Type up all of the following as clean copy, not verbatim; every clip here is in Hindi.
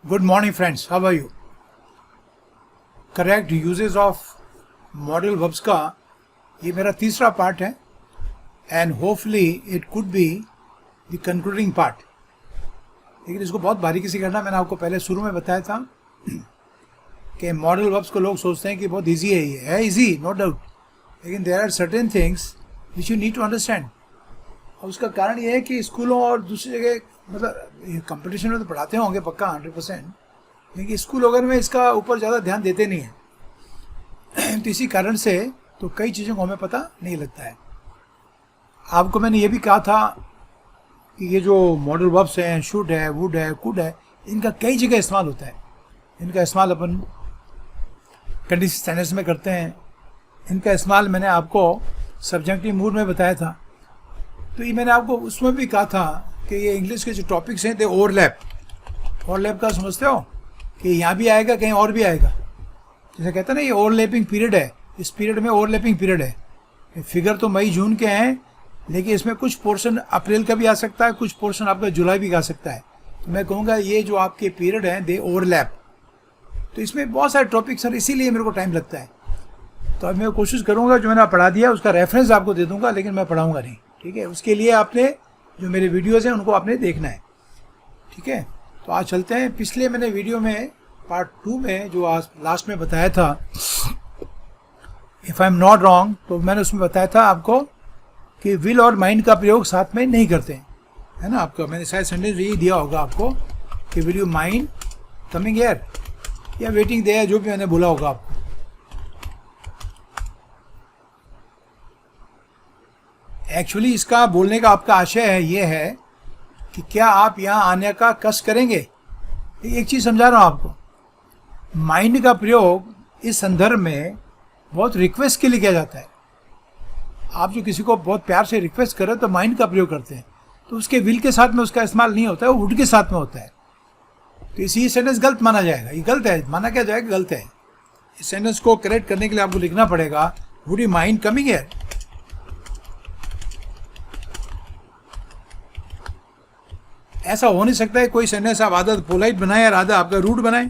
Good morning, friends. How are you? Correct uses of modal verbs का ये मेरा तीसरा पार्ट है and hopefully it could be the concluding part. लेकिन इसको बहुत बारीकी से करना, मैंने आपको पहले शुरू में बताया था कि मॉडल वर्ब्स को लोग सोचते हैं कि बहुत इजी है, ये है इजी, नो डाउट, लेकिन there are certain things which you need to understand. और उसका कारण ये है कि स्कूलों और दूसरी जगह मतलब कंपटीशन में तो पढ़ाते होंगे पक्का 100%, लेकिन स्कूल वगैरह में इसका ऊपर ज़्यादा ध्यान देते नहीं हैं. तो इसी कारण से तो कई चीज़ों को हमें पता नहीं लगता है. आपको मैंने ये भी कहा था कि ये जो मॉडल वर्ब्स हैं, शुड है, वुड है, कुड है, इनका कई जगह इस्तेमाल होता है. इनका इस्तेमाल अपन कंडीशनल सेंटेंस में करते हैं. इनका इस्तेमाल मैंने आपको सब्जेक्टिव मूड में बताया था. तो ये मैंने आपको उसमें भी कहा था कि ये इंग्लिश के जो टॉपिक्स हैं दे ओवरलैप. ओवरलैप का समझते हो कि यहाँ भी आएगा, कहीं और भी आएगा. जैसे कहते हैं ना, ये ओवरलैपिंग पीरियड है, इस पीरियड में ओवरलैपिंग पीरियड है. फिगर तो मई जून के हैं, लेकिन इसमें कुछ पोर्शन अप्रैल का भी आ सकता है, कुछ पोर्शन आपका जुलाई भी आ सकता है. तो मैं कहूँगा ये जो आपके पीरियड हैं दे ओवरलैप. तो इसमें बहुत सारे टॉपिक्स हैं, इसीलिए मेरे को टाइम लगता है. तो अब मैं कोशिश करूँगा जो मैंने पढ़ा दिया उसका रेफरेंस आपको दे दूँगा, लेकिन मैं पढ़ाऊँगा नहीं. ठीक है, उसके लिए आपने जो मेरे वीडियोज़ हैं उनको आपने देखना है. ठीक है, तो आज चलते हैं. पिछले मैंने वीडियो में पार्ट 2 में जो आज लास्ट में बताया था, if I am not wrong, तो मैंने उसमें बताया था आपको कि विल और माइंड का प्रयोग साथ में नहीं करते हैं, है ना. आपका मैंने शायद सेंटेंस यही दिया होगा आपको कि will you mind coming here या वेटिंग देयर, जो भी मैंने बोला होगा आपको. एक्चुअली इसका बोलने का आपका आशय है ये है कि क्या आप यहाँ आने का कष्ट करेंगे. एक चीज़ समझा रहा हूँ आपको, माइंड का प्रयोग इस संदर्भ में बहुत रिक्वेस्ट के लिए किया जाता है. आप जो किसी को बहुत प्यार से रिक्वेस्ट करें तो माइंड का प्रयोग करते हैं, तो उसके विल के साथ में उसका इस्तेमाल नहीं होता है, वो वुड के साथ में होता है. तो इसी सेंटेंस गलत माना जाएगा. ये गलत है, माना क्या जाएगा, गलत है. इस सेंटेंस को करेक्ट करने के लिए आपको लिखना पड़ेगा would you mind coming here. ऐसा हो नहीं सकता है कोई सेंटेंस आप आधा पोलाइट बनाए और आधा आपका रूड बनाए.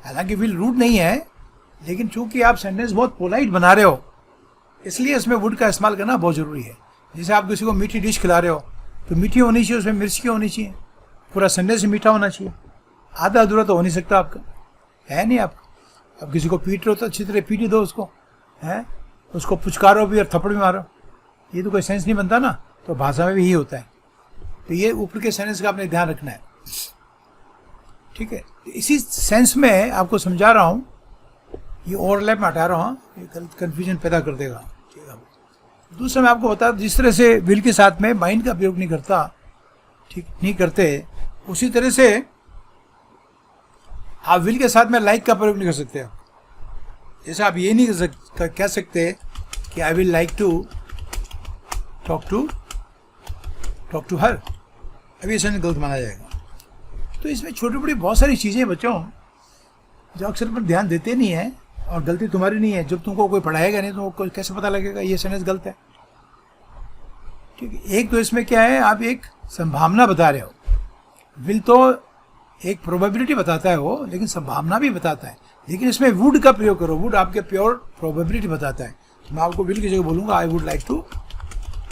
हालांकि विल रूड नहीं है, लेकिन चूंकि आप सेंटेंस बहुत पोलाइट बना रहे हो, इसलिए इसमें वुड का इस्तेमाल करना बहुत ज़रूरी है. जैसे आप किसी को मीठी डिश खिला रहे हो तो मीठी होनी चाहिए, उसमें मिर्च की होनी चाहिए, पूरा सेंटेंस मीठा होना चाहिए. आधा अधूरा तो हो नहीं सकता आपका, है नहीं. आप किसी को पीट रहे हो तो अच्छी तरह पीट ही दो उसको, है. उसको पुचकारो भी और थप्पड़ भी मारो, ये तो कोई सेंस नहीं बनता ना. तो भाषा में भी यही होता है. तो ये ऊपर के सेंस का आपने ध्यान रखना है. ठीक है, तो इसी सेंस में आपको समझा रहा हूँ. ये ओवरलैप में हटा रहा हूँ, ये गलत कन्फ्यूजन पैदा कर देगा. ठीक है, दूसरा मैं आपको बता, जिस तरह से विल के साथ में माइंड का प्रयोग नहीं करता, ठीक नहीं करते, उसी तरह से आप विल के साथ में लाइक का प्रयोग नहीं कर सकते. जैसे आप ये नहीं कह सकते कि I will like to talk to her. अभी ऐसा गलत माना जाएगा. तो इसमें छोटी बड़ी बहुत सारी चीज़ें बच्चों जो अक्सर पर ध्यान देते नहीं है, और गलती तुम्हारी नहीं है. जब तुमको कोई पढ़ाएगा नहीं तो कैसे पता लगेगा ये सेंटेंस गलत है. ठीक है, एक तो इसमें क्या है, आप एक संभावना बता रहे हो. विल तो एक प्रोबेबिलिटी बताता है वो, लेकिन संभावना भी बताता है. लेकिन इसमें वुड का प्रयोग करो. वुड आपके प्योर प्रोबेबिलिटी बताता है. तो मैं आपको विल की जगह बोलूँगा I would like to.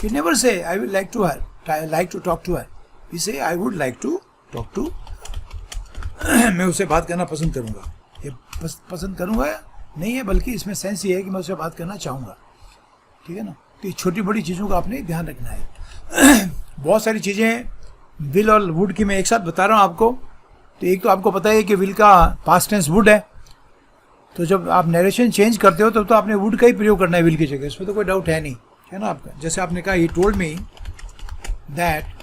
You never say I will like to her, like to talk to her. We say I would like to talk to. मैं उससे बात करना पसंद करूँगा. ये पसंद करूँगा नहीं है, बल्कि इसमें सेंस ये है कि मैं उससे बात करना चाहूँगा. ठीक है ना. तो ये छोटी बड़ी चीज़ों का आपने ध्यान रखना है. बहुत सारी चीज़ें विल और वुड की मैं एक साथ बता रहा हूँ आपको. तो एक तो आपको पता है कि विल का पास्ट टेंस वुड है. तो जब आप नरेशन चेंज करते हो तब तो आपने वुड का ही प्रयोग करना है विल की जगह. इसमें तो कोई डाउट है नहीं, है ना आपका. जैसे आपने कहा he told me that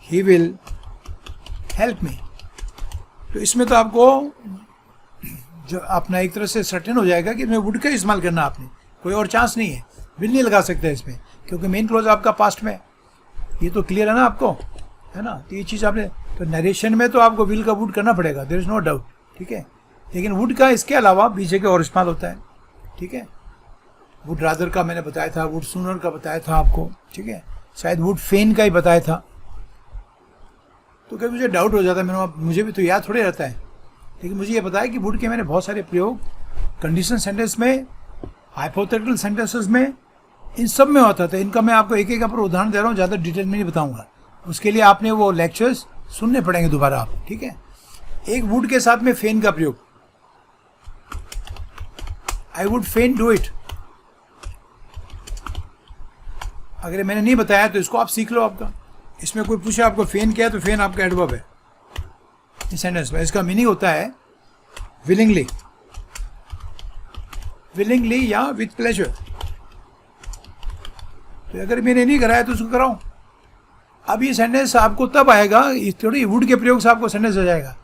he will help me. तो इसमें तो आपको जो अपना एक तरह से सर्टेन हो जाएगा कि इसमें वुड का इस्तेमाल करना आपने, कोई और चांस नहीं है. विल नहीं लगा सकते इसमें, क्योंकि मेन क्लॉज आपका पास्ट में. ये तो क्लियर है ना आपको, है ना. तो ये चीज़ आपने, तो नरेशन में तो आपको विल का वुड करना पड़ेगा, देयर इज़ नो डाउट. ठीक है, लेकिन वुड का इसके अलावा बीच के और इस्तेमाल होता है. ठीक है, वुड रादर का मैंने बताया था, वुड सूनर का बताया था आपको. ठीक है, शायद वुड फेन का ही बताया था. तो कभी मुझे डाउट हो जाता है, मुझे भी तो याद थोड़े रहता है। लेकिन मुझे ये पता है कि वुड के मैंने बहुत सारे प्रयोग कंडीशन सेंटेंस में, हाइपोथेटिकल सेंटेंसेस में, इन सब में होता था। इनका मैं आपको एक एक पर उदाहरण दे रहा हूँ, ज़्यादा डिटेल में नहीं बताऊँगा। उसके लिए आपने वो लेक्चर्स सुनने पड़ेंगे दोबारा आप, ठीक है। एक वुड के साथ में फेन का प्रयोग, आई वुड फेन डू इट। अगर मैंने नहीं बताया तो इसको आप सीख लो। आपका इसमें कोई पूछे आपको फेन क्या है, तो फेन आपका एडवर्ब है इस सेंटेंस में। इसका मीनिंग होता है विलिंगली, विलिंगली या विथ प्लेजर। तो अगर मैंने नहीं कराया तो उसको कराऊं। अब ये सेंटेंस आपको तब आएगा, थोड़ी वुड के प्रयोग से आपको सेंटेंस आ जाएगा।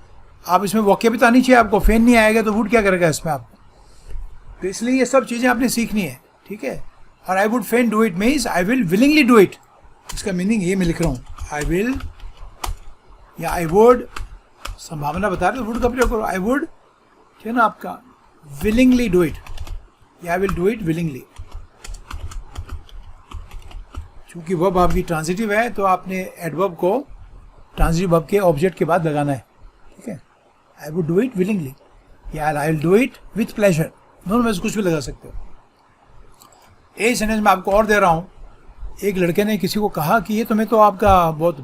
आप इसमें वाक्य भी तो आनी चाहिए आपको। फेन नहीं आएगा तो वुड क्या करेगा इसमें आपको। तो इसलिए ये सब चीज़ें आपने सीखनी है, ठीक है। और आई would fan do it means I will willingly do it. इसका मीनिंग ये मैं लिख रहा हूँ, आई विल या आई वुड, संभावना बता रहे तो वुड का प्रयोग करो। आई वुड, ठीक है ना आपका, विलिंगली डू इट या I will do it willingly. चूंकि वर्ब आपकी ट्रांजिटिव है तो आपने एडवर्ब को ट्रांजिटिव वर्ब के ऑब्जेक्ट के बाद लगाना है, ठीक है। I would do it willingly या I will do it with pleasure, दोनों में से कुछ भी लगा सकते हो। एक सेंटेंस में आपको और दे रहा हूँ। एक लड़के ने किसी को कहा कि ये तो मैं तो आपका बहुत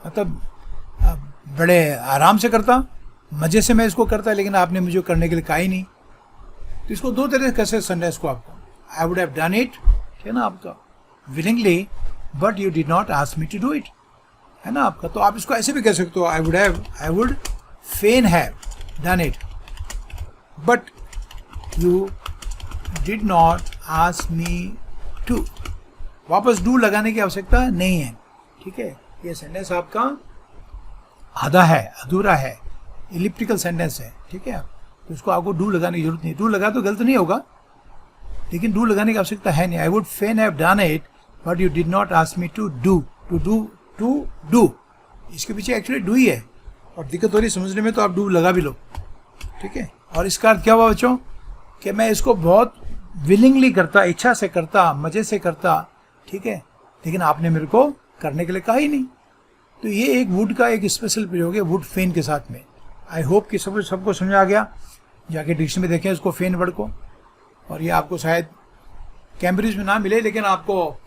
मतलब बड़े आराम से करता, मज़े से मैं इसको करता, लेकिन आपने मुझे करने के लिए कहा ही नहीं। तो इसको दो तरह से कैसे सेंटेंस को आपको, I would have done it, ठीक है ना आपका, willingly, but you did not ask me to do it, है ना आपका। तो आप इसको ऐसे भी कह सकते हो, I would fain have done it but you did not ask me to. वापस डू लगाने की आवश्यकता नहीं है, ठीक है। ये सेंटेंस आपका आधा है, अधूरा है, इलिप्टिकल सेंटेंस है, ठीक है। तो इसको आपको डू लगाने की जरूरत नहीं। डू लगा तो गलत नहीं होगा, लेकिन डू लगाने की आवश्यकता है नहीं। I would fain have done it but you did not ask me to do. To do, इसके पीछे एक्चुअली डू ही है, और दिक्कत हो रही समझने में तो आप डू लगा भी लो, ठीक है। और इसका अर्थ क्या हुआ बच्चों, कि मैं इसको बहुत विलिंगली करता, इच्छा से करता, मज़े से करता, ठीक है, लेकिन आपने मेरे को करने के लिए कहा ही नहीं। तो ये एक वुड का एक स्पेशल प्रयोग है वुड फेन के साथ में। आई होप कि सबको समझ आ गया। जाके डिक्शनरी में देखें उसको, फेन वर्ड को। और ये आपको शायद कैम्ब्रिज में ना मिले, लेकिन आपको,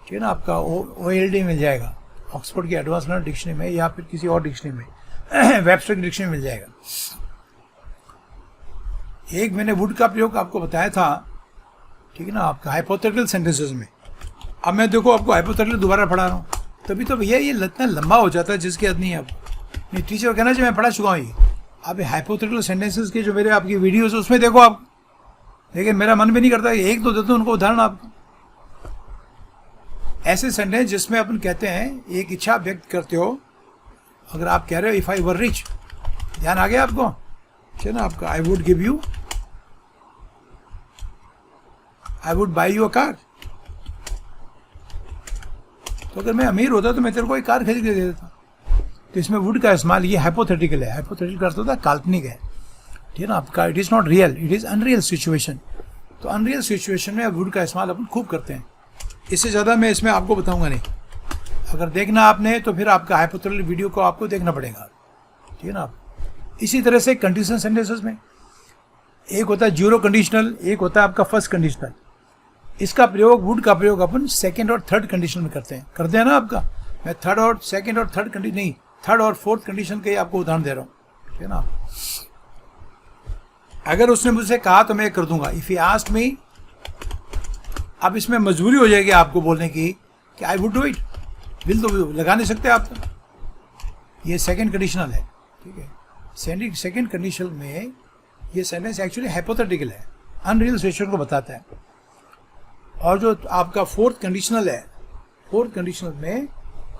ठीक है ना आपका, OLD मिल जाएगा, ऑक्सफोर्ड की एडवांस लर्नर डिक्शनरी में, या फिर किसी और डिक्शनरी में, वेबस्टर डिक्शनरी में मिल जाएगा। एक मैंने वुड का प्रयोग आपको बताया था, ठीक है ना आपका, हाइपोथेटिकल सेंटेंसेस में। अब मैं देखो आपको हाइपोथेटिकल दोबारा पढ़ा रहा हूँ, तभी तो भैया ये इतना लंबा हो जाता है जिसकी हद नहीं है। अब नहीं, टीचर कहना चाहिए मैं पढ़ा चुका हूँ ये। अब हाइपोथेटिकल सेंटेंसेस के जो मेरे आपकी वीडियोस है उसमें देखो आप, लेकिन मेरा मन भी नहीं करता, एक तो देता हूँ उनको उदाहरण आपको। ऐसे सेंटेंस जिसमें अपन कहते हैं, एक इच्छा व्यक्त करते हो। अगर आप कह रहे हो इफ़ आई वर रिच, ध्यान आ गया आपको, ठीक है ना आपका, I would give you, I would buy you a car. तो अगर मैं अमीर होता तो मैं तेरे को एक कार खरीद के दे देता। तो इसमें वुड का इस्तेमाल, ये हाइपोथेटिकल है। हाइपोथेटिकल अर्थ होता है काल्पनिक है, ठीक है ना आपका, it is not real, it is unreal situation. तो अनरियल सिचुएशन में वुड का इस्तेमाल अपन खूब करते हैं। इससे ज़्यादा मैं इसमें आपको बताऊंगा नहीं। अगर देखना आपने तो फिर आपका हाइपोथेटिकल वीडियो को आपको देखना पड़ेगा, ठीक है ना। इसी तरह से कंडीशन सेंटेंसेस में एक होता है जीरो कंडीशनल, एक होता है आपका फर्स्ट कंडीशनल। इसका प्रयोग, वुड का प्रयोग अपन सेकंड और थर्ड कंडीशन में करते हैं ना आपका। मैं थर्ड और सेकंड और थर्ड कंडीशन नहीं, थर्ड और फोर्थ कंडीशन के आपको उदाहरण दे रहा हूँ, ठीक है ना। अगर उसने मुझसे कहा तो मैं कर दूंगा, इफ़ ही आस्क्ड मी। अब इसमें मजबूरी हो जाएगी आपको बोलने की कि आई वुड डू इट, विल तो लगा नहीं सकते आप। ये सेकंड कंडीशनल है, ठीक है। सेकंड कंडीशन में ये सेंटेंस एक्चुअली हाइपोथेटिकल है, अनरियल सिचुएशन को बताता है। और जो आपका फोर्थ कंडीशनल है, फोर्थ कंडीशनल में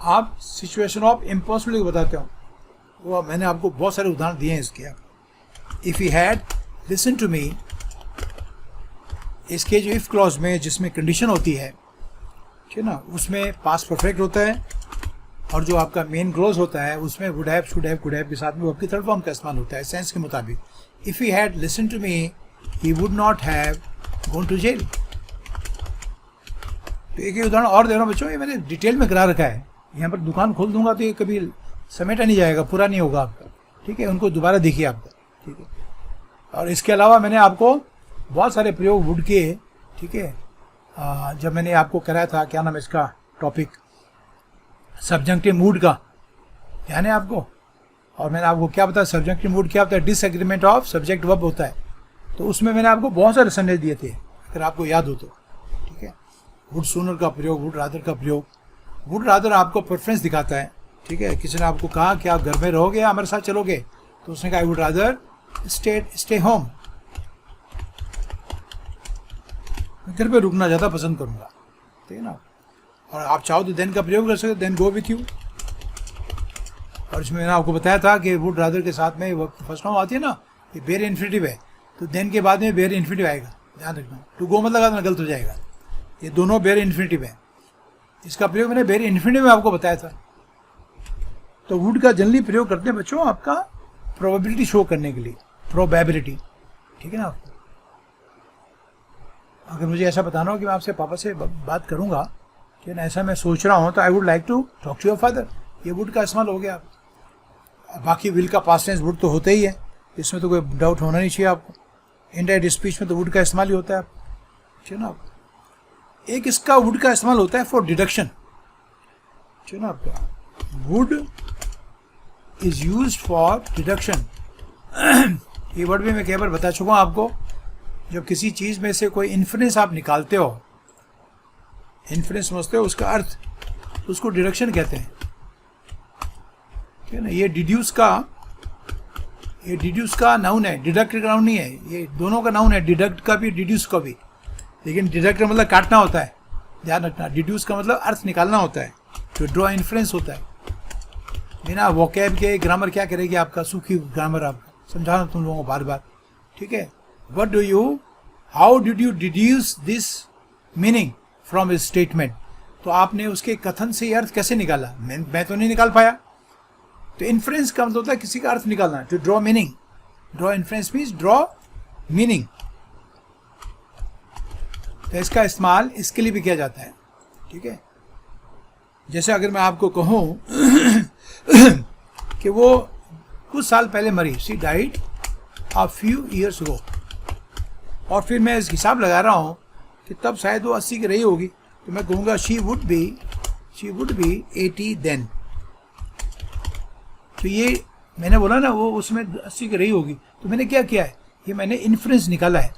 आप सिचुएशन ऑफ इम्पॉसिबिलिटी को बताते हो। वो मैंने आपको बहुत सारे उदाहरण दिए हैं इसके। If he had listen to me, इसके जो इफ़ क्लॉज में जिसमें कंडीशन होती है, ठीक है ना, उसमें पास्ट परफेक्ट होता है। और जो आपका मेन क्लॉज होता है उसमें would have, should have, could have के साथ में वर्ब की थर्ड फॉर्म का इस्तेमाल होता है सेंस के मुताबिक। If he had listen to me he would not have gone to jail. तो एक उदाहरण और दे रहा हूँ बच्चों, ये मैंने डिटेल में करा रखा है। यहाँ पर दुकान खोल दूंगा तो ये कभी समेटा नहीं जाएगा, पूरा नहीं होगा आपका, ठीक है। उनको दोबारा देखिए आपका, ठीक है। और इसके अलावा मैंने आपको बहुत सारे प्रयोग वुड के, ठीक है, जब मैंने आपको कराया था, क्या नाम है इसका टॉपिक, सब्जेक्टिव मूड का, ध्यान है आपको। और मैंने आपको क्या बताया, सब्जेक्टिव मूड क्या होता है, डिसएग्रीमेंट ऑफ सब्जेक्ट वर्ब होता है। तो उसमें मैंने आपको बहुत सारे संदेश दिए थे, अगर आपको याद हो तो, ठीक है। वुड सूनर का प्रयोग, वुड रादर का प्रयोग। वुड रादर आपको प्रेफरेंस दिखाता है, ठीक है। किसी ने आपको कहा कि आप घर में रहोगे या हमारे साथ चलोगे, तो उसने कहा I would rather stay home, घर पे रुकना ज़्यादा पसंद करूँगा, ठीक है ना। और आप चाहो तो देन का प्रयोग कर सकते, देन गो विथ यू। और इसमें मैंने आपको बताया था कि वुड रादर के साथ में फर्स्ट फॉर्म आती है ना, ये बेयर इन्फिनिटिव है, तो देन के बाद में बेयर इन्फिनिटिव आएगा, ध्यान रखना। टू गो मत लगा देना, गलत हो जाएगा। ये दोनों बेयर इन्फिनिटिव है। इसका प्रयोग मैंने बेयर इन्फिनिटिव में आपको बताया था। तो वुड का जनरली प्रयोग करते हैं बच्चों आपका प्रोबेबिलिटी शो करने के लिए, प्रोबेबिलिटी, ठीक है ना। आपको अगर मुझे ऐसा बताना हो कि मैं आपसे पापा से बात करूंगा कि ना ऐसा मैं सोच रहा हूँ, तो I would like to talk to your father, ये वुड का इस्तेमाल हो गया। बाकी विल का पास्ट टेंस वुड तो होता ही है, इसमें तो कोई डाउट होना नहीं चाहिए आपको। इनडायरेक्ट स्पीच में तो वुड का इस्तेमाल ही होता है, ठीक है ना। एक इसका वुड का इस्तेमाल होता है फॉर डिडक्शन, ठीक है ना। आपका would is used for deduction. ये वर्ड भी मैं कई बार बता चुका हूँ आपको। जब किसी चीज़ में से कोई इन्फ्रेंस आप निकालते हो, इन्फ्रेंस समझते हो, उसका अर्थ, उसको डिडक्शन कहते हैं, ठीक है ना। ये डिड्यूस का नाउन है, डिडक्ट का नाउन नहीं है। ये दोनों का नाउन है, डिडक्ट का भी, डिड्यूस का भी। लेकिन डिडक्ट का मतलब काटना होता है, ध्यान रखना। डिड्यूस का मतलब अर्थ निकालना होता है, जो ड्रॉ इन्फ्रेंस होता है। बिना वोकैब के ग्रामर क्या करेगी आपका, सूखी ग्रामर आपका, समझाना तुम लोगों को बार बार, ठीक है। What do you, how did you deduce this meaning from his statement? तो आपने उसके कथन से अर्थ कैसे निकाला? मैं तो नहीं निकाल पाया। तो इन्फ्रेंस का मतलब होता है किसी का अर्थ निकालना, to draw meaning. Draw inference means draw meaning. तो इसका इस्तेमाल इसके लिए भी किया जाता है, ठीक है। जैसे अगर मैं आपको कहूँ कि वो कुछ साल पहले मरी, she died a few years ago, और फिर मैं इस हिसाब लगा रहा हूँ कि तब शायद वो 80 की रही होगी, तो मैं कहूँगा शी वुड बी 80 देन। तो ये मैंने बोला ना, वो उसमें 80 की रही होगी, तो मैंने क्या किया है, ये मैंने इन्फ्रेंस निकाला है,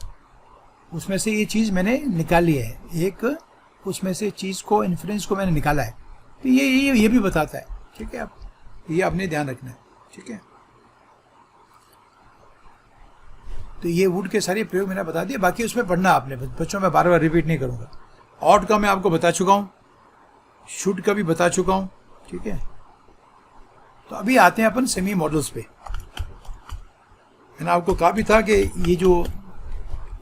उसमें से ये चीज़ मैंने निकाली है, एक उसमें से चीज़ को, इन्फ्रेंस को मैंने निकाला है। तो ये भी बताता है, ठीक है। आप ये आपने ध्यान रखना है, ठीक है। तो ये वुड के सारे प्रयोग मैंने बता दिए, बाकी उसमें पढ़ना आपने बच्चों, में बार बार रिपीट नहीं करूँगा। ऑट का मैं आपको बता चुका हूँ, शुड का भी बता चुका हूँ, ठीक है। तो अभी आते हैं अपन सेमी मॉडल्स पे। मैंने आपको कहा भी था कि ये जो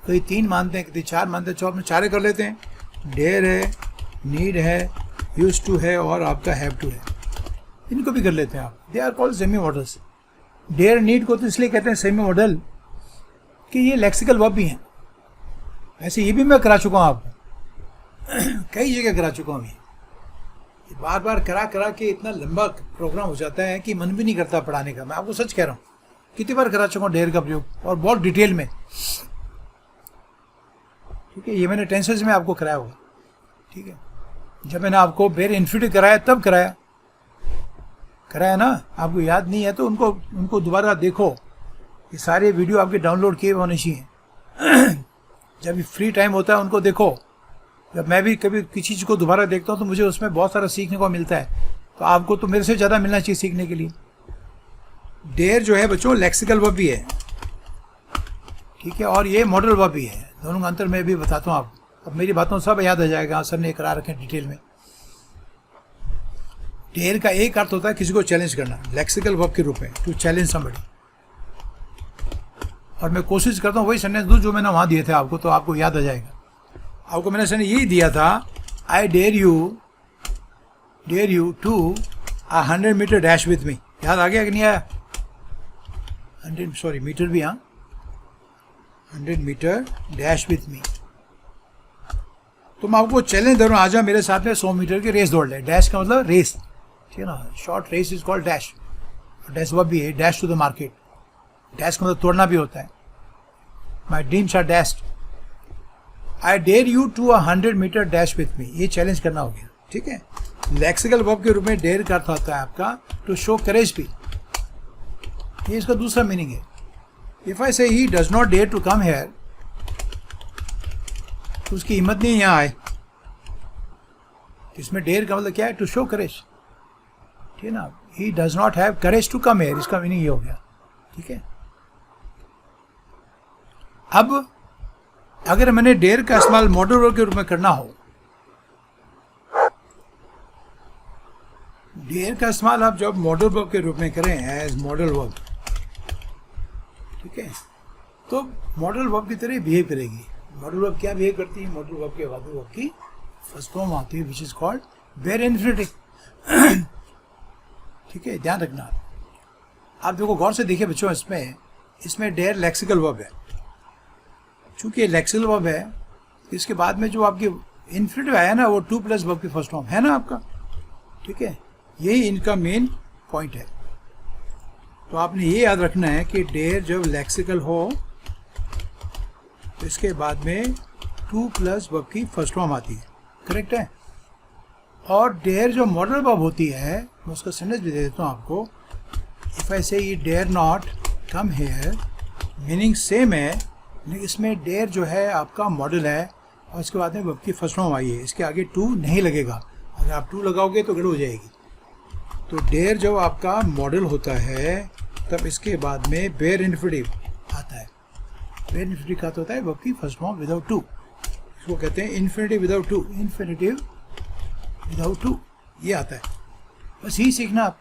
कई 3 मानते हैं, कई 4 मानते हैं, 4 में 4 कर लेते हैं। डेयर है, नीड है, यूज टू है, और आपका हैव टू है, इनको भी कर लेते हैं आप। They are called semi models. Dare need को तो इसलिए कहते हैं सेमी मॉडल कि ये लेक्सिकल वर्ब भी हैं। वैसे ये भी मैं करा चुका हूँ आपको, कई जगह करा चुका हूँ। ये बार बार करा के इतना लंबा प्रोग्राम हो जाता है कि मन भी नहीं करता पढ़ाने का। मैं आपको सच कह रहा हूँ, कितनी बार करा चुका हूँ डेयर का प्रयोग, और बहुत डिटेल में, ठीक है। ये मैंने टेंसेस में आपको कराया होगा, ठीक है। जब मैंने आपको बेयर इन्फिनिटिव कराया तब कराया ना, आपको याद नहीं है तो उनको दोबारा देखो। ये सारे वीडियो आपके डाउनलोड किए होने चाहिए। जब भी फ्री टाइम होता है उनको देखो। जब मैं भी कभी किसी चीज़ को दोबारा देखता हूँ तो मुझे उसमें बहुत सारा सीखने को मिलता है, तो आपको तो मेरे से ज़्यादा मिलना चाहिए सीखने के लिए। डेयर जो है बच्चों लेक्सिकल वर्ब भी है, ठीक है, और ये मॉडल वर्ब भी है। दोनों का अंतर मैं भी बताता हूँ आपको। अब मेरी बातों सब याद आ जाएगा, सर ने करा रखे डिटेल में। डेयर का एक अर्थ होता है किसी को चैलेंज करना, लेक्सिकल वर्ब के रूप में, टू चैलेंज समबडी। और मैं कोशिश करता हूँ वही सेंटेंस दूँ जो मैंने वहाँ दिए थे आपको, तो आपको याद आ जाएगा। आपको मैंने सेंटेंस यही दिया था, I dare you to 100 metre dash with me. याद आ गया कि नहीं आया? 100 मीटर भी, हाँ, 100 मीटर डैश विथ मी। तो मैं आपको चैलेंज दे रहा हूँ, आजा मेरे साथ में 100 मीटर की रेस दौड़ ले। डैश का मतलब रेस, ठीक है ना. Short race is called dash. Dash verb भी है, dash to the market. Dash का मतलब तोड़ना भी होता है. My dreams are dashed. I dare you to 100 metre dash with me. ये चैलेंज करना हो गया. ठीक है. लेक्सिकल वर्ब के रूप में डेयर का अर्थ होता है आपका टू शो करेज भी. ये इसका दूसरा मीनिंग है. If I say he does not dare to come here, तो उसकी हिम्मत नहीं यहाँ आए. इसमें डेयर का मतलब क्या है? To show courage. ठीक है ना. He does not have courage to come here, इसका मीनिंग ये हो गया. ठीक है. अब अगर मैंने डेयर का इस्तेमाल मॉडल वर्ब के रूप में करना हो, डेयर का इस्तेमाल आप जब मॉडल वर्ब के रूप में करें एज मॉडल वर्ब, ठीक है, तो मॉडल वर्ब की तरह बिहेव करेगी. मॉडल वर्ब क्या बिहेव करती है? मॉडल वर्ब के बाद वर्ब की फर्स्ट फॉर्म आती है which is called bare infinitive. ठीक है, ध्यान रखना. आप देखो, गौर से देखिए बच्चों, इसमें डेयर लेक्सिकल वर्ब है. चूंकि ये लेक्सिकल वर्ब है, इसके बाद में जो आपकी इन्फिनिटिव आया ना, वो 2 प्लस वर्ब की फर्स्ट फॉर्म है ना आपका. ठीक है, यही इनका मेन पॉइंट है. तो आपने ये याद रखना है कि डेयर जब लेक्सिकल हो तो इसके बाद में 2 प्लस वर्ब की फर्स्ट फॉर्म आती है. करेक्ट है. और डेयर जो मॉडल वर्ब होती है, मैं उसका सेंटेंस भी दे देता हूँ आपको. If I say dare not come here, meaning same है, लेकिन इसमें डेयर जो है आपका मॉडल है और इसके बाद में वर्ब की फर्स्ट फॉर्म आई है. इसके आगे 2 नहीं लगेगा. अगर आप 2 लगाओगे तो गड़बड़ हो जाएगी. तो डेयर जब आपका मॉडल होता है तब इसके बाद में बेयर इन्फिनिटिव आता है. बेयर इन्फिनिटिव का होता है वर्ब की फर्स्ट फॉर्म विदाउट 2. इसको कहते हैं इन्फिनिटिव विदाउट 2. इन्फिनिटिव विदाउट 2 ये आता है. बस यही सीखना आप.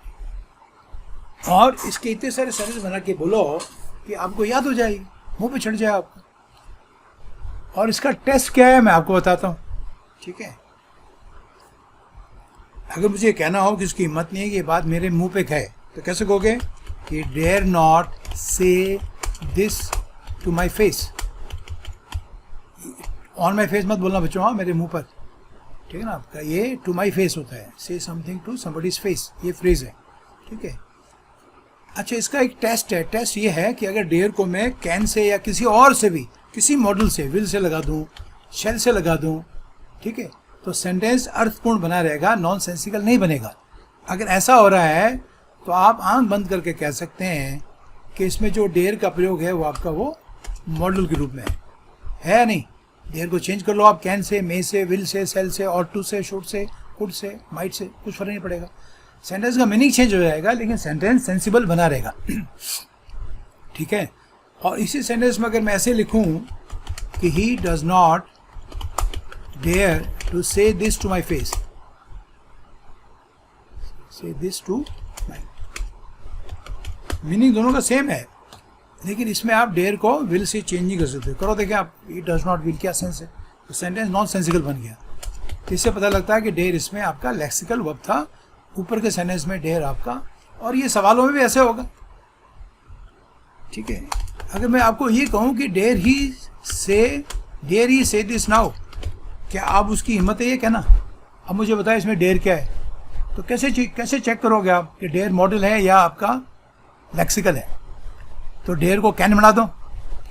और इसके इतने सारे सेंटेंस बना के बोलो कि आपको याद हो जाएगी, मुंह पे चढ़ जाए आपको. और इसका टेस्ट क्या है मैं आपको बताता हूँ. ठीक है. अगर मुझे कहना हो कि उसकी हिम्मत नहीं है कि ये बात मेरे मुंह पे कहे, तो कैसे कहोगे कि dare not say this to my face. On my face मत बोलना बच्चों, हाँ, मेरे मुंह पर. ठीक है ना. आपका ये टू माई फेस होता है. Say something to somebody's face, ये फ्रेज है. ठीक है. अच्छा, इसका एक टेस्ट है. टेस्ट ये है कि अगर डेयर को मैं कैन से या किसी और से भी, किसी मॉडल से, विल से लगा दूँ, शेल से लगा दूँ, ठीक है, तो सेंटेंस अर्थपूर्ण बना रहेगा, नॉन सेंसिकल नहीं बनेगा. अगर ऐसा हो रहा है तो आप आंख बंद करके कह सकते हैं कि इसमें जो डेयर का प्रयोग है वो आपका वो मॉडल के रूप में है या नहीं. डेयर को चेंज कर लो आप, कैन से, मे से, विल से, सेल से, और टू से, should say, could say, might say, कुछ फर्क नहीं पड़ेगा. सेंटेंस का मीनिंग चेंज हो जाएगा लेकिन सेंटेंस सेंसिबल बना रहेगा. ठीक है. और इसी सेंटेंस में अगर मैं ऐसे लिखूं कि he does not dare to say this to my face, say this to my, meaning दोनों का सेम है, लेकिन इसमें आप डेयर को विल से चेंज नहीं कर सकते. करो देखिए आप, इट डज नॉट विल, क्या सेंस है? तो सेंटेंस नॉन सेंसिकल बन गया. इससे पता लगता है कि डेयर इसमें आपका लेक्सिकल वर्ब था, ऊपर के सेंटेंस में डेयर आपका. और ये सवालों में भी ऐसे होगा. ठीक है. अगर मैं आपको ये कहूँ कि डेयर ही से दिस नाउ, क्या आप उसकी हिम्मत है ये कहना? अब मुझे बताएं इसमें डेयर क्या है. तो कैसे चेक करोगे आप कि डेयर मॉडल है या आपका लेक्सिकल है? तो डेयर को कैन बना दो.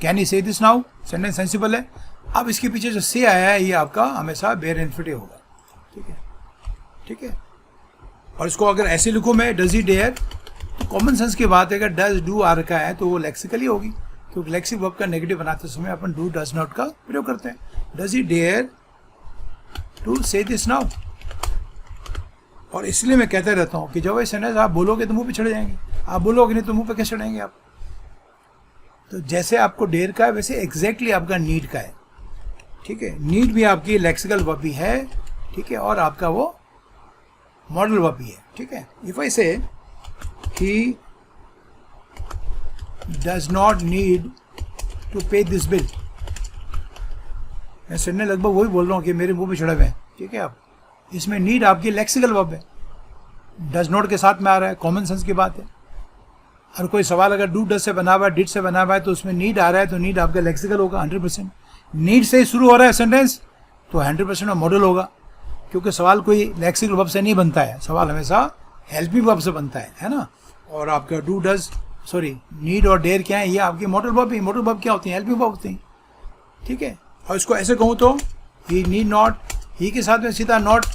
कैन ही से दिस नाउ, सेंटेंस सेंसिबल है. अब इसके पीछे जो से आया है ये आपका हमेशा बेयर इन्फिनिटिव होगा. ठीक है. ठीक है. और इसको अगर ऐसे लिखूँ मैं, डज ही डेयर, तो कॉमन सेंस की बात है. अगर डज डू आ रखा है तो वो लेक्सिकल ही होगी, क्योंकि लेक्सिक वर्ब का नेगेटिव बनाते समय अपन डू डज नॉट का प्रयोग करते हैं. डज ही डेयर टू से दिस नाउ. और इसलिए मैं कहता रहता हूँ कि जब ये सेंटेंस आप बोलोगे तो मुंह पे चढ़ जाएंगे. आप बोलोगे नहीं तो मुंह पे कैसे चढ़ेंगे आप? तो जैसे आपको डेयर का है वैसे एग्जैक्टली आपका नीड का है. ठीक है. नीड भी आपकी लेक्सिकल वर्ब भी है. ठीक है. और आपका वो मॉडल वर्ब भी है. ठीक है. If I say he does not need to pay this bill, मैं सुनने लगभग वही बोल रहा हूँ कि मेरे मुंह पे चढ़े हुए हैं. ठीक है. आप इसमें नीड आपकी लेक्सिकल वर्ब है, डज नॉट के साथ में आ रहा है, कॉमन सेंस की बात है. और कोई सवाल अगर डू डज से बना हुआ है, डिड से बना हुआ है, तो उसमें नीड आ रहा है तो नीड आपका लेक्सिकल होगा 100%. नीड से ही शुरू हो रहा है सेंटेंस तो 100% मॉडल होगा, क्योंकि सवाल कोई लेक्सिकल वर्ब से नहीं बनता है. सवाल हमेशा हेल्पिंग वर्ब से बनता है ना। और आपका डू डज सॉरी नीड और डेयर क्या है, ये आपकी मॉडल वर्ब है। मॉडल वर्ब क्या होती है, हेल्पिंग वर्ब होती हैं, ठीक है। और इसको ऐसे कहूँ तो ही नीड नॉट, ही के साथ में सीधा नॉट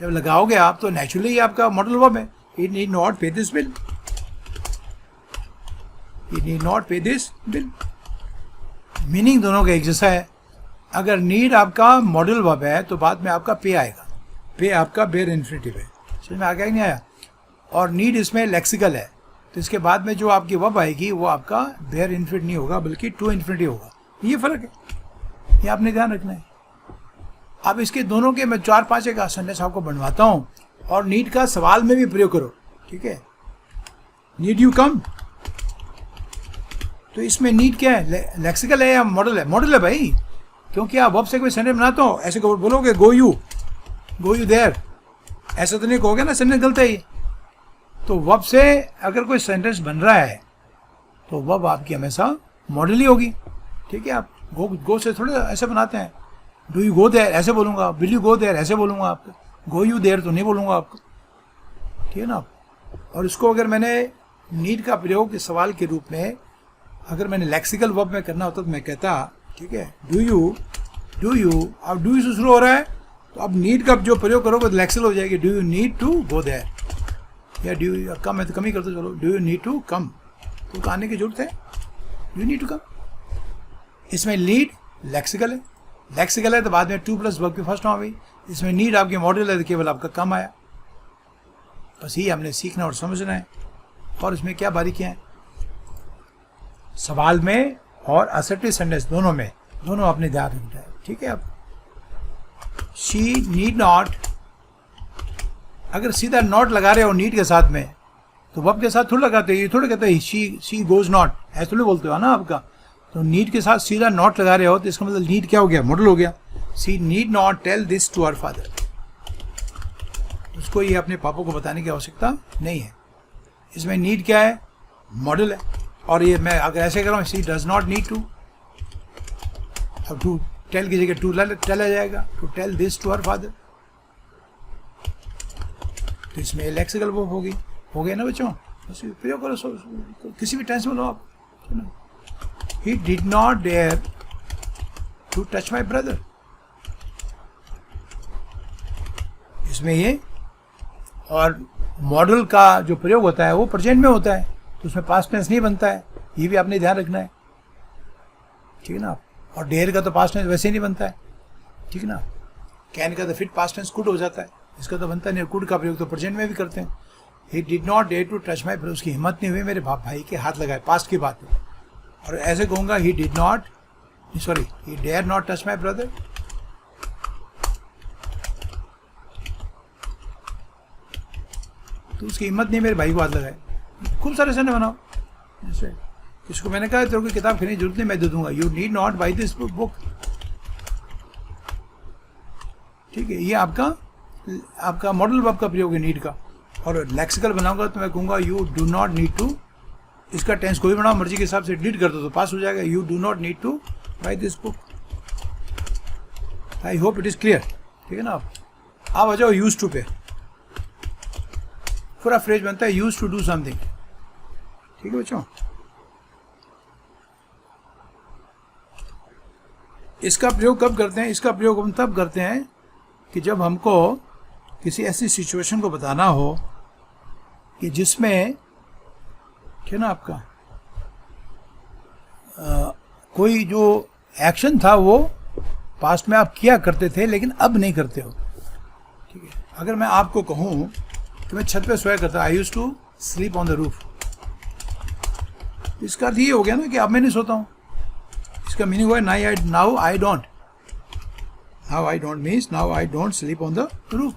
जब लगाओगे आप तो नेचुरली आपका मॉडल वर्ब है। ही नीड नॉट पे this bill, he need not पे दिस बिल। मीनिंग दोनों का एक जैसा है। अगर नीड आपका मॉडल वर्ब है तो बाद में आपका पे आएगा, पे आपका बेयर इन्फिनिटिव है। समझ में आ गया कि नहीं आया। और नीड इसमें लेक्सिकल है, तो इसके बाद में जो आपकी वर्ब आएगी वो आपका बेयर इन्फिनिट नहीं होगा बल्कि टू इन्फिनिटिव होगा। ये फ़र्क है, ये आपने ध्यान रखना है। अब इसके दोनों के मैं 4-5 एक सेंटेंस आपको बनवाता हूँ और नीड का सवाल में भी प्रयोग करो, ठीक है। नीड यू कम, तो इसमें नीड क्या है, लेक्सिकल है या मॉडल है? मॉडल है भाई, क्योंकि आप वर्ब से कोई सेंटेंस बनाते हो ऐसे बोलोगे गो यू देयर, ऐसा तो नहीं कहोगे ना, सेंटेंस गलत है ये। तो वर्ब से अगर कोई सेंटेंस बन रहा है तो वर्ब आपकी हमेशा मॉडल ही होगी, ठीक है। आप गो से थोड़े ऐसे बनाते हैं, डू यू गो देयर ऐसे बोलूँगा, विल यू गो देयर ऐसे बोलूँगा आपका, गो यू देयर तो नहीं बोलूँगा आपको, ठीक है ना। और इसको अगर मैंने नीड का प्रयोग सवाल के रूप में अगर मैंने लेक्सिकल वर्ब में करना होता तो मैं कहता, ठीक है, डू यू अब डू यू से शुरू हो रहा है तो अब नीड का जो प्रयोग करोगे तो लेक्सिकल हो जाएगी, do you need to go there, या डू यू कम है तो कम ही करते चलो, do you need to come, तो आने की जरूरत है, do you need to come. इसमें नीड लेक्सिकल है तो बाद में टू प्लस वर्ब की फर्स्ट फॉर्म हुई। इसमें नीड आपके मॉडल है तो केवल आपका कम आया। बस ये हमने सीखना और समझना है। और इसमें क्या बारीकियाँ हैं, सवाल में और असर्टिव सेंटेंस दोनों आपने ध्यान रखना है, ठीक है। अब शी नीड नॉट, अगर सीधा नॉट लगा रहे हो नीड के साथ में तो वर्ब के साथ थोड़ा लगाते हो, ये थोड़ा कहते हैं शी गोज नॉट, ऐसे थोड़े बोलते हो ना आपका। तो नीड के साथ सीधा नॉट लगा रहे हो तो इसका मतलब नीड क्या हो गया, मॉडल हो गया। She need not tell this to her father, उसको ये अपने पापा को बताने की आवश्यकता नहीं है। इसमें नीड क्या है, मॉडल है। और ये मैं अगर ऐसे कर रहा हूँ, she does not need to, अब टू टेल की जगह टू टेल आ जाएगा, to tell this to her father, तो इसमें लेक्सिकल वर्ब होगी, हो गया ना बच्चों। प्रयोग करो किसी भी टेंस में लो आप। He did not dare to touch my brother, इसमें ये। और मॉडल का जो प्रयोग होता है वो प्रेजेंट में होता है तो उसमें पास्ट टेंस नहीं बनता है, ये भी आपने ध्यान रखना है, ठीक है ना। और डेयर का तो पास्ट टेंस वैसे ही नहीं बनता है, ठीक है ना। कैन का तो फिर पास्ट टेंस कुड हो जाता है, इसका तो बनता नहीं। कुड का प्रयोग तो प्रेजेंट में भी करते हैं। He did not dare to touch my brother, उसकी हिम्मत नहीं हुई मेरे भाई के हाथ लगाए, पास्ट की बात है। और ऐसे कहूँगा he dare not touch my brother, तो उसकी हिम्मत नहीं मेरे भाई को हाथ लगाए। खूब सारे सेंटेंस बनाओ। जैसे इसको मैंने कहा तेरे को किताब खरीदने की जरूरत नहीं, मैं दे दूंगा, you need not by this book, ठीक है। ये आपका मॉडल वर्ब का प्रयोग है नीड का। और लेक्सिकल बनाऊंगा तो मैं कहूँगा you do not need to, इसका टेंस कोई बनाओ मर्जी के हिसाब से, डिलीट कर दो तो पास हो जाएगा। You do not need two by this book. I hope it is clear, ठीक है ना। आप आ जाओ यूज टू पे, पूरा फ्रेज बनता है यूज टू डू समथिंग, ठीक है बच्चों। इसका प्रयोग कब करते हैं, इसका प्रयोग हम तब करते हैं कि जब हमको किसी ऐसी सिचुएशन को बताना हो कि जिसमें क्या ना आपका कोई जो एक्शन था वो पास्ट में आप किया करते थे लेकिन अब नहीं करते हो, ठीक है। अगर मैं आपको कहूँ कि मैं छत पे सोया करता, I used to sleep on the roof, इसका अर्थ ये हो गया ना कि अब मैं नहीं सोता हूँ। इसका मीनिंग हुआ now I don't means now I don't sleep on the roof,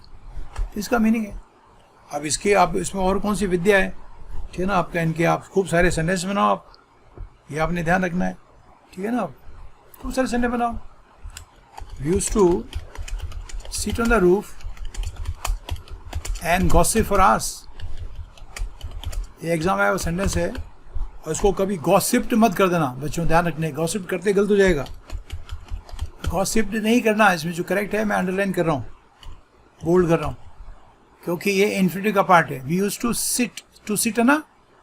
इसका मीनिंग है। अब इसके आप इसमें और कौन सी विद्या है, ठीक है ना आपका। इनके आप खूब सारे सेंटेंस बनाओ, आप ये आपने ध्यान रखना है, ठीक है ना। आप खूब सारे सेंटेंस बनाओ। Used to sit on the roof and gossip for hours, ये एग्जाम आया वो सेंटेंस है। और इसको कभी गॉसिप्ड मत कर देना बच्चों, ध्यान रखने। गॉसिप करते गलत हो जाएगा, गॉसिप्ड नहीं करना। इसमें जो करेक्ट है मैं अंडरलाइन कर रहा हूँ, बोल्ड कर रहा हूँ, क्योंकि ये इन्फिनिटिव का पार्ट है। वी यूज टू सिट है ना,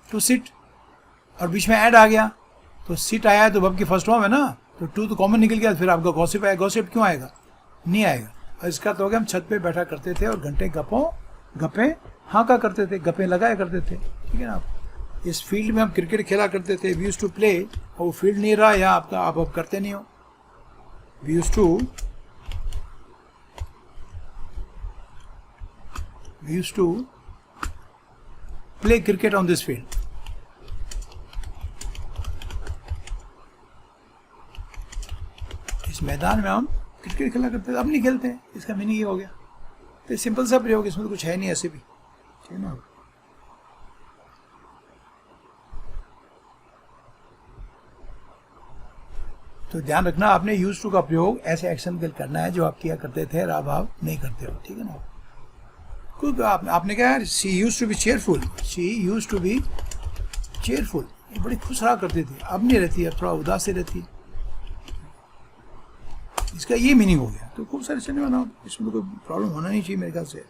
टू सिट, और बीच में ऐड आ गया तो सिट आया तो वर्ब की फर्स्ट फॉर्म है ना, तो टू तो कॉमन निकल गया, फिर आपका गॉसिप आया। गॉसिप क्यों आएगा, नहीं आएगा। और इसका तो हो गया हम छत पे बैठा करते थे और घंटे गप्पे हाँ का करते थे, गप्पे लगाया करते थे, ठीक है ना। इस फील्ड में हम क्रिकेट खेला करते थे, वी यूज टू प्ले, और वो फील्ड नहीं रहा या आपका आप अब करते नहीं हो। We use to play cricket on this field. इस मैदान में हम क्रिकेट खेला करते थे, अब नहीं खेलते हैं, इसका मीनिंग ये हो गया। तो सिंपल सा प्रयोग, इसमें तो कुछ है नहीं ऐसे भी, ठीक है ना। तो ध्यान रखना, आपने यूज टू का प्रयोग ऐसे एक्शन के करना है जो आप किया करते थे और अब आप नहीं करते हो, ठीक है ना। कुछ आपने कहा she use to be cheerful, she use to be cheerful, ये बड़ी खुश रहा करती थी, अब नहीं रहती, अब थोड़ा उदास ही रहती है। इसका ये मीनिंग हो गया। तो खूब सारे चलने वाला, इसमें तो कोई प्रॉब्लम होना नहीं चाहिए मेरे ख्याल से,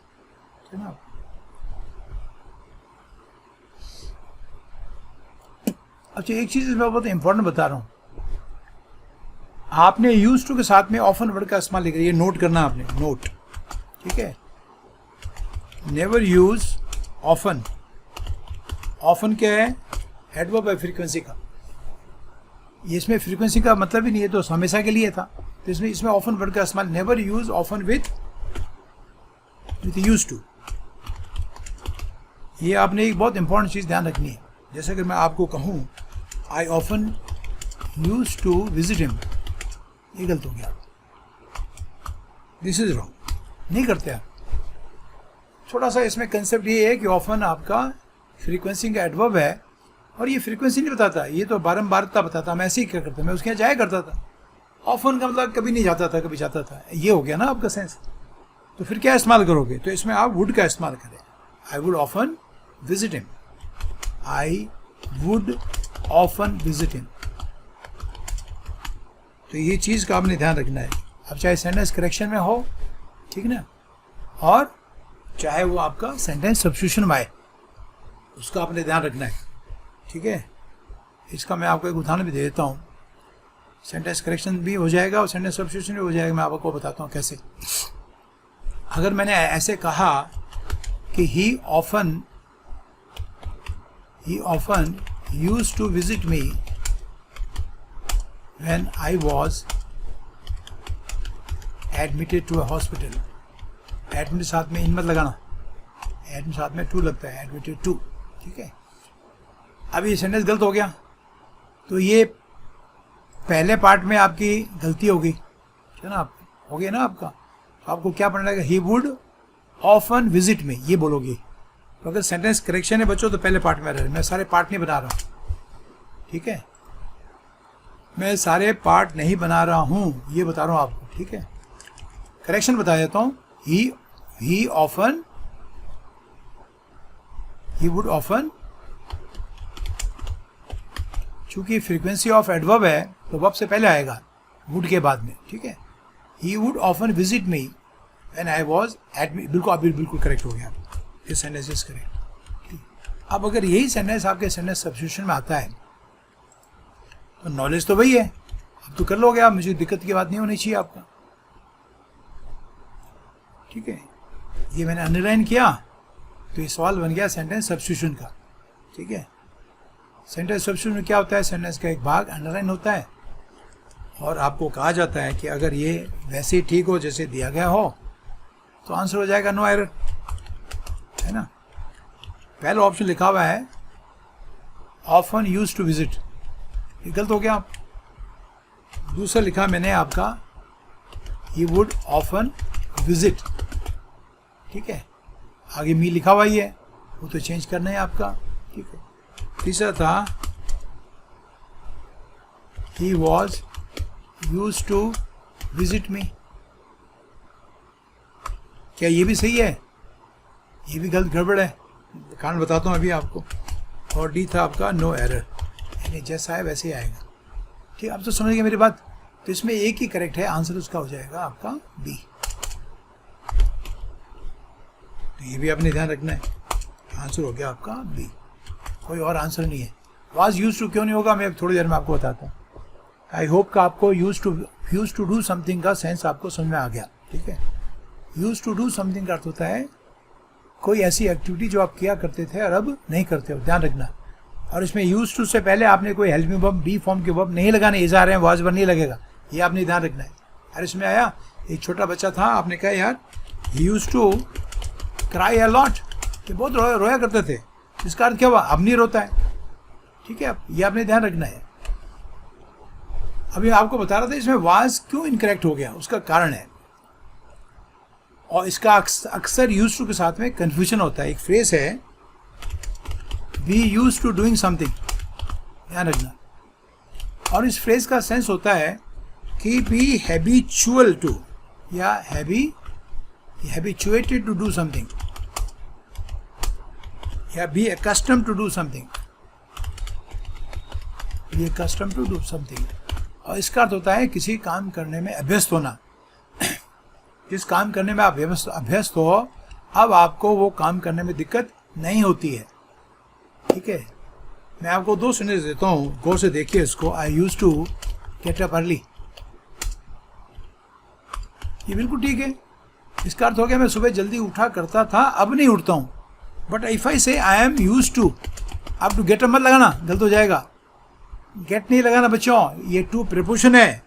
है ना। अच्छा, एक चीज़ मैं बहुत इंपॉर्टेंट बता रहा हूँ, आपने यूज टू के साथ में ऑफन वर्ड का इस्तेमाल लिखा, ये नोट करना आपने, नोट, ठीक है। नेवर यूज ऑफन, ऑफन क्या है, एडवर्ब है फ्रीक्वेंसी का, इसमें फ्रीक्वेंसी का मतलब ही नहीं है, तो हमेशा के लिए था, तो इसमें ऑफन वर्ड का इस्तेमाल, never use often with use to. ये आपने एक बहुत इंपॉर्टेंट चीज़ ध्यान रखनी है। जैसे अगर मैं आपको कहूँ I often use to visit him, ये गलत हो गया, दिस इज रॉन्ग, नहीं करते आप। थोड़ा सा इसमें कंसेप्ट ये है कि ऑफन आपका फ्रीक्वेंसी का एडवर्ब है, और ये फ्रीक्वेंसी नहीं बताता, ये तो बारंबारता बताता। मैं ऐसे ही क्या करता, मैं उसके यहाँ जाया करता था, ऑफन का मतलब कभी नहीं जाता था, कभी जाता था, ये हो गया ना आपका सेंस। तो फिर क्या इस्तेमाल करोगे, तो इसमें आप वुड का इस्तेमाल करें, I would often visit him, I would often visit him. तो ये चीज़ का आपने ध्यान रखना है। अब चाहे सेंटेंस करेक्शन में हो, ठीक ना, और चाहे वो आपका सेंटेंस सब्स्टिट्यूशन में आए, उसका आपने ध्यान रखना है, ठीक है। इसका मैं आपको एक उदाहरण भी दे देता हूँ, सेंटेंस करेक्शन भी हो जाएगा और सेंटेंस सब्स्टिट्यूशन भी हो जाएगा। मैं आपको बताता हूँ कैसे। अगर मैंने ऐसे कहा कि he often used to visit me when I was admitted to a hospital, admit साथ में इन मत लगाना, एडमिट साथ में टू लगता है, एडमिटेड टू, ठीक है। अब ये सेंटेंस गलत हो गया, तो ये पहले पार्ट में आपकी गलती होगी, ठीक है ना, हो गया ना आपका। तो आपको क्या पढ़ना है, ही वुड ऑफन विजिट में, ये बोलोगे। तो अगर सेंटेंस करेक्शन है बच्चों, तो पहले पार्ट में रहे, मैं सारे पार्ट नहीं बना रहा हूँ, ठीक है, मैं सारे पार्ट नहीं बना रहा हूँ, ये बता रहा हूँ आपको, ठीक है। करेक्शन बता देता हूँ, ही वुड ऑफन, चूंकि फ्रीक्वेंसी ऑफ एडवर्ब है तो वर्ब से पहले आएगा, वुड के बाद में, ठीक है। He would often visit me when I was admit, बिल्कुल करेक्ट हो गया, ये सेंटेंस इज करेक्ट। अब अगर यही सेंटेंस आपके सेंटेंस सब्स्टिट्यूशन में आता है, तो नॉलेज तो वही है, अब तो कर लोगे आप, मुझे दिक्कत की बात नहीं होनी चाहिए आपका, ठीक है। ये मैंने अंडरलाइन किया, तो ये सवाल बन गया सेंटेंस सब्स्टिट्यूशन का, ठीक है। सेंटेंस सब्स्टिट्यूशन में क्या होता है, सेंटेंस का एक भाग अंडरलाइन होता है, और आपको कहा जाता है कि अगर ये वैसे ही ठीक हो जैसे दिया गया हो, तो आंसर हो जाएगा नो एरर, है ना। पहला ऑप्शन लिखा हुआ है ऑफन यूज्ड टू विजिट, ये गलत हो गया। दूसरा लिखा मैंने आपका ही वुड ऑफन विजिट, ठीक है, आगे मी लिखा हुआ ही है, वो तो चेंज करना है आपका, ठीक है। तीसरा था he was used to visit me, क्या ये भी सही है, ये भी गलत गड़बड़ है, कारण बताता हूँ अभी आपको। और डी था आपका नो एरर, यानी जैसा है वैसे ही आएगा, ठीक। अब तो समझ गए मेरी बात। तो इसमें एक ही करेक्ट है, आंसर उसका हो जाएगा आपका बी। तो ये भी आपने ध्यान रखना है। आंसर हो गया आपका बी, कोई और आंसर नहीं है। वाज यूज टू क्यों नहीं होगा, मैं थोड़ी देर में आपको बताता हूँ। आई होप का आपको यूज टू डू समथिंग का सेंस आपको समझ में आ गया, ठीक है। यूज टू डू समथिंग का अर्थ होता है कोई ऐसी एक्टिविटी जो आप किया करते थे और अब नहीं करते हो, ध्यान रखना। और इसमें यूज टू से पहले आपने कोई हेल्पिंग वर्ब, बी फॉर्म के वर्ब नहीं लगाने, इज आ रहे हैं वाज पर नहीं लगेगा, ये आपने ध्यान रखना है। और इसमें आया एक छोटा बच्चा था, आपने कहा यार he used to cry a lot, ये बहुत रोया करते थे, इसका अर्थ क्या हुआ, अब नहीं रोता है, ठीक है। ये आपने ध्यान रखना है। अभी आपको बता रहा था इसमें वाज क्यों इनकरेक्ट हो गया, उसका कारण है। और इसका अक्सर यूज टू के साथ में कंफ्यूजन होता है। एक फ्रेज है be use to doing something, ध्यान रखना। और इस फ्रेज का सेंस होता है कि बी हैबिचुअल टू या हैबिचुएटेड टू डू समथिंग या be accustomed to do something, be accustomed to do something. और इसका अर्थ होता है किसी काम करने में अभ्यस्त होना। जिस काम करने में आप अभ्यस्त हो, अब आपको वो काम करने में दिक्कत नहीं होती है, ठीक है। मैं आपको 2 सेंटेंस देता हूँ, गौर से देखिए इसको। I used to get up early, ये बिल्कुल ठीक है। इसका अर्थ हो गया मैं सुबह जल्दी उठा करता था, अब नहीं उठता हूँ। बट इफ आई से आई एम यूज टू, आप टू गेट अप मत लगाना, गलत हो जाएगा। गेट नहीं लगाना बच्चों, ये टू प्रीपोजिशन है,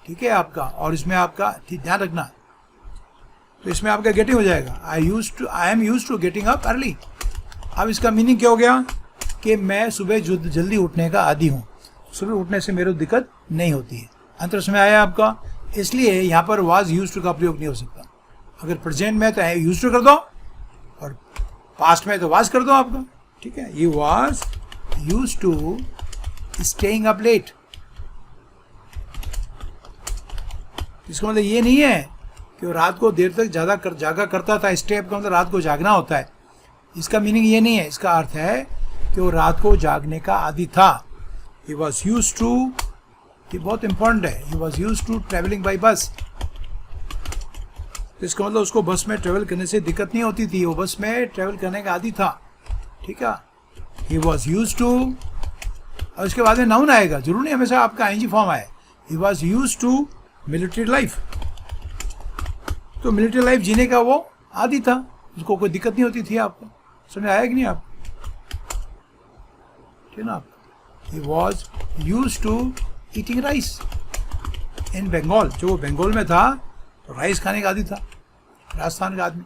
ठीक है आपका। और इसमें आपका ध्यान रखना, तो इसमें आपका गेटिंग हो जाएगा। I am use to getting up early. अब इसका मीनिंग क्या हो गया कि मैं सुबह जल्दी उठने का आदी हूँ, सुबह उठने से मेरे को दिक्कत नहीं होती है। अंतर समय आया आपका, इसलिए यहाँ पर वाज यूज टू का प्रयोग नहीं हो सकता। अगर प्रेजेंट में तो यूज टू कर दो और पास्ट में तो वाज कर दो आपका, ठीक है। ये was used to staying up late. इसका मतलब ये नहीं है कि वो रात को देर तक जागा करता था। स्टे का मतलब रात को जागना होता है, इसका मीनिंग ये नहीं है। इसका अर्थ है कि वो रात को जागने का आदी था। ही वॉज यूज टू, ये बहुत इंपॉर्टेंट है, he was used to travelling by bus. इसका मतलब उसको बस में ट्रेवल करने से दिक्कत नहीं होती थी, वो बस में ट्रेवल करने का आदी था, ठीक है। ही वॉज यूज टू, और उसके बाद में नाउन आएगा, जरूर नहीं हमेशा आपका आईएनजी फॉर्म आए। He was used to military life, तो मिलिट्री लाइफ जीने का वो आदी था, उसको कोई दिक्कत नहीं होती थी। आपको समझ आया कि नहीं आप, ठीक ना। He was used to eating rice in Bengal, जो वो बंगाल में था तो राइस खाने का आदी था, राजस्थान का आदमी।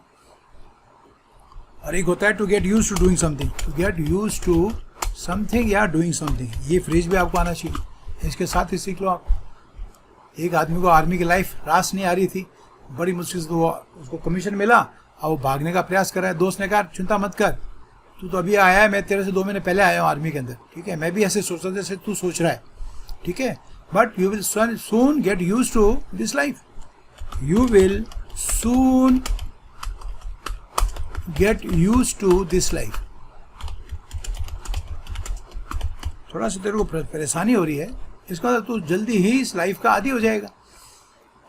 और एक होता है to get used to doing something, to get used to something या डूइंग समथिंग, ये फ्रेज भी आपको आना चाहिए। इसके साथ ही सीख लो आप। एक आदमी को आर्मी की लाइफ रास नहीं आ रही थी, बड़ी मुश्किल से तो उसको कमीशन मिला और वो भागने का प्रयास कर रहा है। दोस्त ने कहा चिंता मत कर, तू तो अभी आया है, मैं तेरे से 2 महीने पहले आया हूँ आर्मी के अंदर, ठीक है। मैं भी ऐसे सोचता था जैसे तू सोच रहा है, ठीक है। But you will soon get used to this life, you will soon get used to this life. थोड़ा सा तेरे को परेशानी हो रही है, इसका मतलब तू जल्दी ही इस लाइफ का आदी हो जाएगा।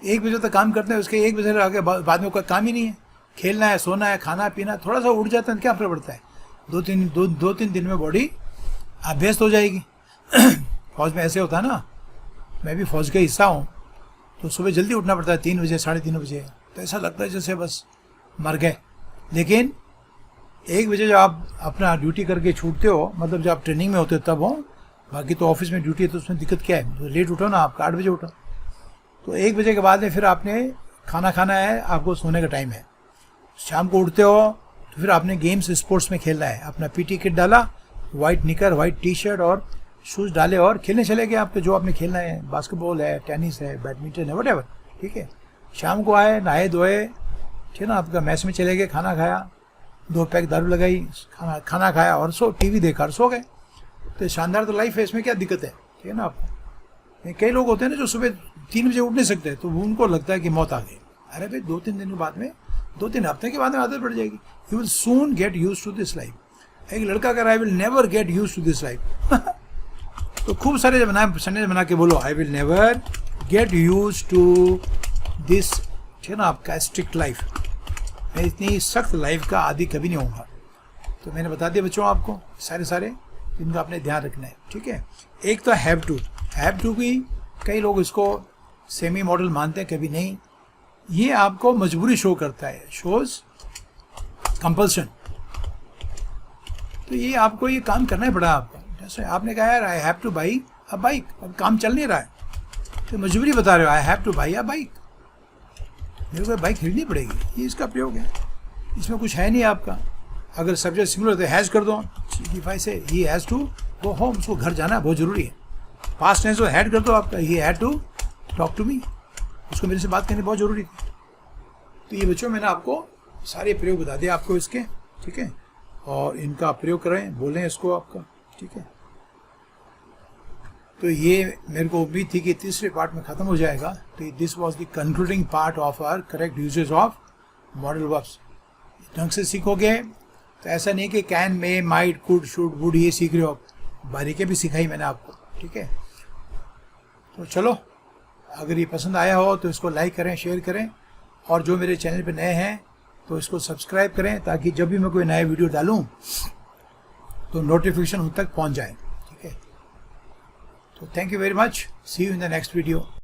1 बजे तक काम करते हैं, उसके 1 बजे आगे बाद में कोई काम ही नहीं है, खेलना है, सोना है, खाना पीना, थोड़ा सा उठ जाता है, क्या फर्क पड़ता है। 2-3 दिन में बॉडी अभ्यस्त हो जाएगी। फौज में ऐसे होता है ना, मैं भी फौज का हिस्सा हूँ, तो सुबह जल्दी उठना पड़ता है 3 बजे 3:30 बजे, तो ऐसा लगता है जैसे बस मर गए। लेकिन 1 बजे जब आप अपना ड्यूटी करके छूटते हो, मतलब जब आप ट्रेनिंग में होते हो तब हो, बाकी तो ऑफिस में ड्यूटी है तो उसमें दिक्कत क्या है, तो लेट उठो ना, आप 8 बजे उठो, तो 1 बजे के बाद में फिर आपने खाना खाना है, आपको सोने का टाइम है। शाम को उठते हो तो फिर आपने गेम्स स्पोर्ट्स में खेलना है, अपना पीटी किट डाला, वाइट निकर, वाइट टी शर्ट और शूज़ डाले और खेलने चले गए। आपको जो आपने खेलना है, बास्केटबॉल है, टेनिस है, बैडमिंटन है, व्हाटएवर, ठीक है। शाम को आए, नहाए धोए, ठीक है ना, आपका मैच में चले गए, खाना खाया, 2 पैक दारू लगाई, खाना खाया और टीवी देखा और सो गए। तो शानदार तो लाइफ है, इसमें क्या दिक्कत है, ठीक है ना। आपको कई लोग होते हैं ना जो सुबह 3 बजे उठ नहीं सकते, तो उनको लगता है कि मौत आ गई। अरे भाई 2-3 दिन के बाद में, 2-3 हफ्ते के बाद में आदत पड़ जाएगी। You will soon get used to this life. एक लड़का कह रहा है I will never get used to this life. तो खूब सारे सेंटेंस बना के बोलो, I will never get used to this, ठीक है ना, आपका स्ट्रिक्ट लाइफ। मैं इतनी सख्त लाइफ का आदी कभी नहीं होऊंगा। तो मैंने बता दिया बच्चों आपको सारे जिनका आपने ध्यान रखना है, ठीक है। एक तो हैव टू भी कई लोग इसको सेमी मॉडल मानते हैं, कभी नहीं। ये आपको मजबूरी शो करता है, शोज कंपल्शन। तो ये आपको ये काम करना ही पड़ा आपको। जैसे आपने कहा यार I have two by a bike, अब काम चल नहीं रहा है तो मजबूरी बता रहे हो, I have two by a bike, मेरे को बाइक खरीदनी पड़ेगी। ये इसका प्रयोग है, इसमें कुछ है नहीं आपका। अगर सब्जेक्ट सिंगुलर तो हैज़ कर दो, say he has to go home, उसको घर जाना बहुत ज़रूरी है। पास्ट टेंस को हैड कर दो आपका, he had to talk to me, उसको मेरे से बात करनी बहुत ज़रूरी थी। तो ये बच्चों मैंने आपको सारे प्रयोग बता दिए आपको इसके, ठीक है। और इनका प्रयोग करें, बोलें इसको आपका, ठीक है। तो ये मेरे को उम्मीद थी कि तीसरे पार्ट में ख़त्म हो जाएगा। तो this was the concluding part of our correct usages of modal verbs. ढंग से सीखोगे तो ऐसा नहीं कि can, may, might, could, should, would ये सीख रहे हो, बारीकियाँ भी सिखाई मैंने आपको, ठीक है। तो चलो, अगर ये पसंद आया हो तो इसको लाइक करें, शेयर करें, और जो मेरे चैनल पे नए हैं तो इसको सब्सक्राइब करें, ताकि जब भी मैं कोई नया वीडियो डालूं तो नोटिफिकेशन उन तक पहुंच जाए, ठीक है। तो thank you very much, see you in the next video.